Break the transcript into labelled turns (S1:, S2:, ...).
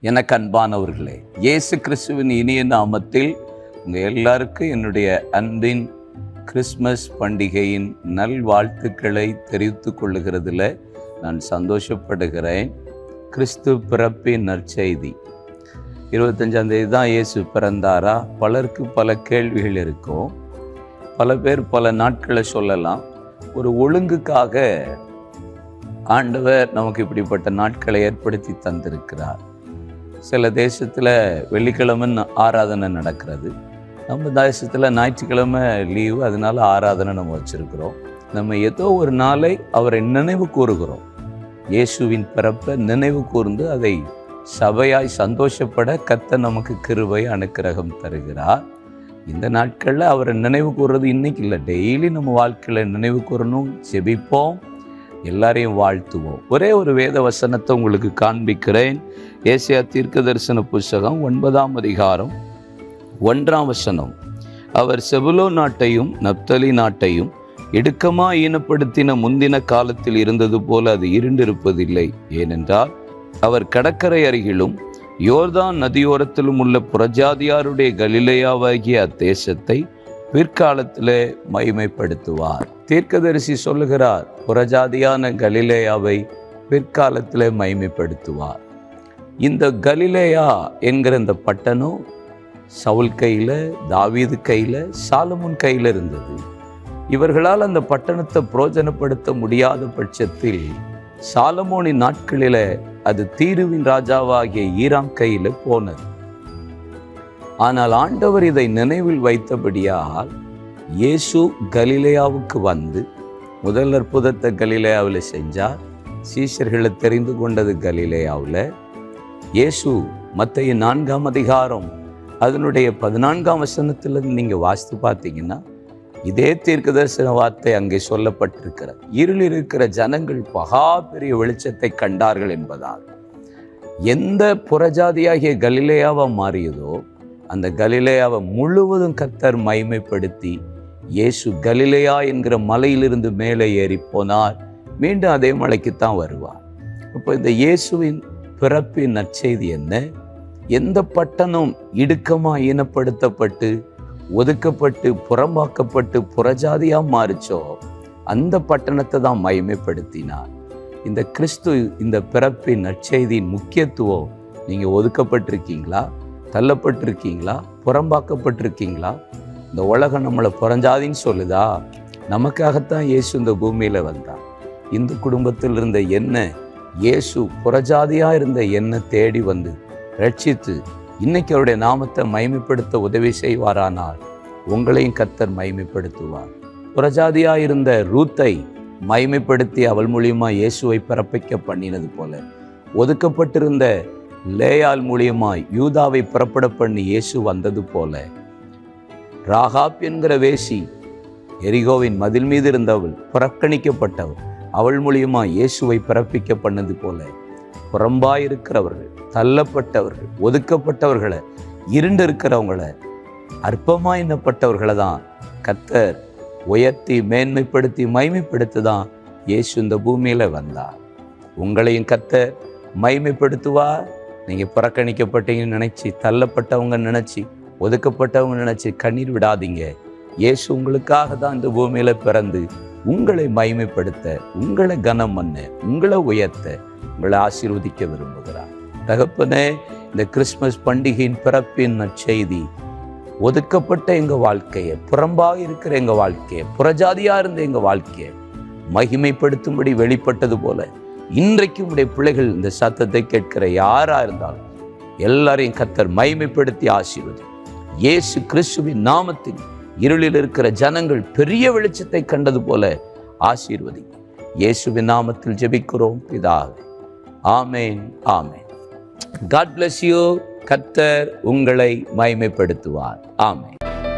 S1: எனக்கு அன்பானவர்களே, இயேசு கிறிஸ்துவின் இனிய நாமத்தில் உங்கள் எல்லாருக்கும் என்னுடைய அன்பின் கிறிஸ்மஸ் பண்டிகையின் நல்வாழ்த்துக்களை தெரிவித்துக் கொள்ளுகிறதுல நான் சந்தோஷப்படுகிறேன். கிறிஸ்து பிறப்பின் நற்செய்தி 25ஆம் தேதி தான் இயேசு பிறந்தாரா? பலருக்கு பல கேள்விகள் இருக்கும். பல பேர் பல நாட்களை சொல்லலாம். ஒரு ஒழுங்குக்காக ஆண்டவர் நமக்கு இப்படிப்பட்ட நாட்களை ஏற்படுத்தி தந்திருக்கிறார். சில தேசத்தில் வெள்ளிக்கிழமை ஆராதனை நடக்கிறது. நம்ம தேசத்தில் ஞாயிற்றுக்கிழமை லீவு, அதனால ஆராதனை நம்ம வச்சுருக்கிறோம். நம்ம ஏதோ ஒரு நாளை அவரை நினைவு கூறுகிறோம். இயேசுவின் பிறப்பை நினைவு கூர்ந்து அதை சபையாய் சந்தோஷப்பட கர்த்தர் நமக்கு கிருபை அனுக்கிரகம் தருகிறார். இந்த நாட்களில் அவரை நினைவு கூறுறது இன்னைக்கு இல்லை, டெய்லி நம்ம வாழ்க்கையில் நினைவு கூறணும். ஜெபிப்போம், எல்லாரையும் வாழ்த்துவோம். ஒரே ஒரு வேத வசனத்தை உங்களுக்கு காண்பிக்கிறேன். ஏசாயா தீர்க்கதரிசன புஸ்தகம் 9ஆம் அதிகாரம் 1ஆம் வசனம். அவர் செபுலோன் நாட்டையும் நப்தலி நாட்டையும் இடுக்கமாக ஈனப்படுத்தின முந்தின காலத்தில் இருந்தது போல அது இருண்டிருப்பதில்லை. ஏனென்றால் அவர் கடற்கரை அருகிலும் யோர்தான் நதியோரத்திலும் உள்ள புறஜாதியாருடைய கலிலேயாவாகிய அத்தேசத்தை பிற்காலத்திலே மகிமைப்படுத்துவார். தீர்க்கதரிசி சொல்லுகிறார், புறஜாதியான கலிலேயாவை பிற்காலத்திலே மகிமைப்படுத்துவார். இந்த கலிலேயா என்கிற இந்த பட்டணம் சவுல் கையில், தாவீது கையில், சாலமோன் கையில் இருந்தது. இவர்களால் அந்த பட்டணத்தை புரோஜனப்படுத்த முடியாத பட்சத்தில் சாலமோனின் நாட்களில் அது தீருவின் ராஜாவாகிய ஈராம் கையில் போனது. ஆனால் ஆண்டவர் இதை நினைவில் வைத்தபடியால் இயேசு கலிலேயாவுக்கு வந்து முதல் அற்புதத்தை கலிலேயாவில் செஞ்சார். சீஷர்களை தெரிந்து கொண்டது கலிலேயாவில். இயேசு மத்தேயு 4ஆம் அதிகாரம் அதனுடைய 14ஆம் வசனத்திலிருந்து நீங்கள் வாசித்து பார்த்தீங்கன்னா இதே தீர்க்கதரிசன வார்த்தை அங்கே சொல்லப்பட்டிருக்கிறது. இருளில் இருக்கிற ஜனங்கள் மகா பெரிய வெளிச்சத்தை கண்டார்கள் என்பதால் எந்த புறஜாதியாகிய கலிலேயாவா மாறியதோ அந்த கலிலேயாவை முழுவதும் கர்த்தர் மகிமைப்படுத்தி இயேசு கலிலேயா என்கிற மலையிலிருந்து மேலே ஏறி போனார். மீண்டும் அதே மலைக்குத்தான் வருவார். இப்போ இந்த இயேசுவின் பிறப்பின் நற்செய்தி என்ன? எந்த பட்டணம் இடுக்கமாக ஈனப்படுத்தப்பட்டு ஒதுக்கப்பட்டு புறம்பாக்கப்பட்டு புறஜாதியாக மாறிச்சோ அந்த பட்டணத்தை தான் மகிமைப்படுத்தினார். இந்த கிறிஸ்து இந்த பிறப்பின் நற்செய்தியின் முக்கியத்துவம், நீங்கள் ஒதுக்கப்பட்டிருக்கீங்களா? தள்ளப்பட்டிருக்கீங்களா? புறம்பாக்கப்பட்டிருக்கீங்களா? இந்த உலகம் நம்மளை புறஞ்சாதின்னு சொல்லுதா? நமக்காகத்தான் இயேசு இந்த பூமியில் வந்தார். இந்து குடும்பத்தில் இருந்த என்ன இயேசு புறஜாதியாக இருந்த என்ன தேடி வந்து ரட்சித்து இன்னைக்கு அவருடைய நாமத்தை மகிமைப்படுத்த உதவி செய்வாரானால் உங்களையும் கர்த்தர் மகிமைப்படுத்துவார். புறஜாதியாக இருந்த ரூத்தை மகிமைப்படுத்தி அவள் மூலியமா இயேசுவை பிறப்பிக்க பண்ணினது போல ஒதுக்கப்பட்டிருந்த லேயாள் மூலியமாய் யூதாவை புறப்பட பண்ணி இயேசு வந்தது போல ராகாப் என்கிற வேசி, எரிகோவின் மதில் மீது இருந்தவள், புறக்கணிக்கப்பட்டவள், அவள் மூலியமாய் இயேசுவை பிறப்பிக்க பண்ணது போல புறம்பாயிருக்கிறவர்கள், தள்ளப்பட்டவர்கள், ஒதுக்கப்பட்டவர்களை, இருண்டு இருக்கிறவங்களை, அற்பமாக எண்ணப்பட்டவர்களை தான் கர்த்தர் உயர்த்தி மேன்மைப்படுத்தி மகிமைப்படுத்தி தான் இயேசு இந்த பூமியில் வந்தார். உங்களையும் கர்த்தர் மகிமைப்படுத்துவார். நீங்கள் புறக்கணிக்கப்பட்டீங்கன்னு நினச்சி, தள்ளப்பட்டவங்க நினச்சி, ஒதுக்கப்பட்டவங்க நினச்சி கண்ணீர் விடாதீங்க. இயேசு உங்களுக்காக தான் இந்த பூமியில் பிறந்து உங்களை மகிமைப்படுத்த, உங்களை கனம் பண்ண, உங்களை உயர்த்த, உங்களை ஆசீர்வதிக்க விரும்புகிறார். தகப்பனே, இந்த கிறிஸ்மஸ் பண்டிகையின் பிறப்பின் நற்செய்தி ஒதுக்கப்பட்ட எங்கள் வாழ்க்கையை, புறம்பாக இருக்கிற எங்கள் வாழ்க்கையை, புறஜாதியாக இருந்த எங்கள் வாழ்க்கையை மகிமைப்படுத்தும்படி வெளிப்பட்டது போல இன்றைக்கு உடைய பிள்ளைகள் இந்த சத்தத்தை கேட்கிற யாரா இருந்தாலும் எல்லாரையும் கர்த்தர் மகிமைப்படுத்தி ஆசீர்வதி. இயேசு கிறிஸ்துவின் நாமத்தில் இருளில் இருக்கிற ஜனங்கள் பெரிய வெளிச்சத்தை கண்டது போல ஆசீர்வதி. இயேசுவின் நாமத்தில் ஜெபிக்கிறோம் பிதாவே. ஆமேன், ஆமேன். God bless you. கர்த்தர் உங்களை மகிமைப்படுத்துவார். ஆமேன்.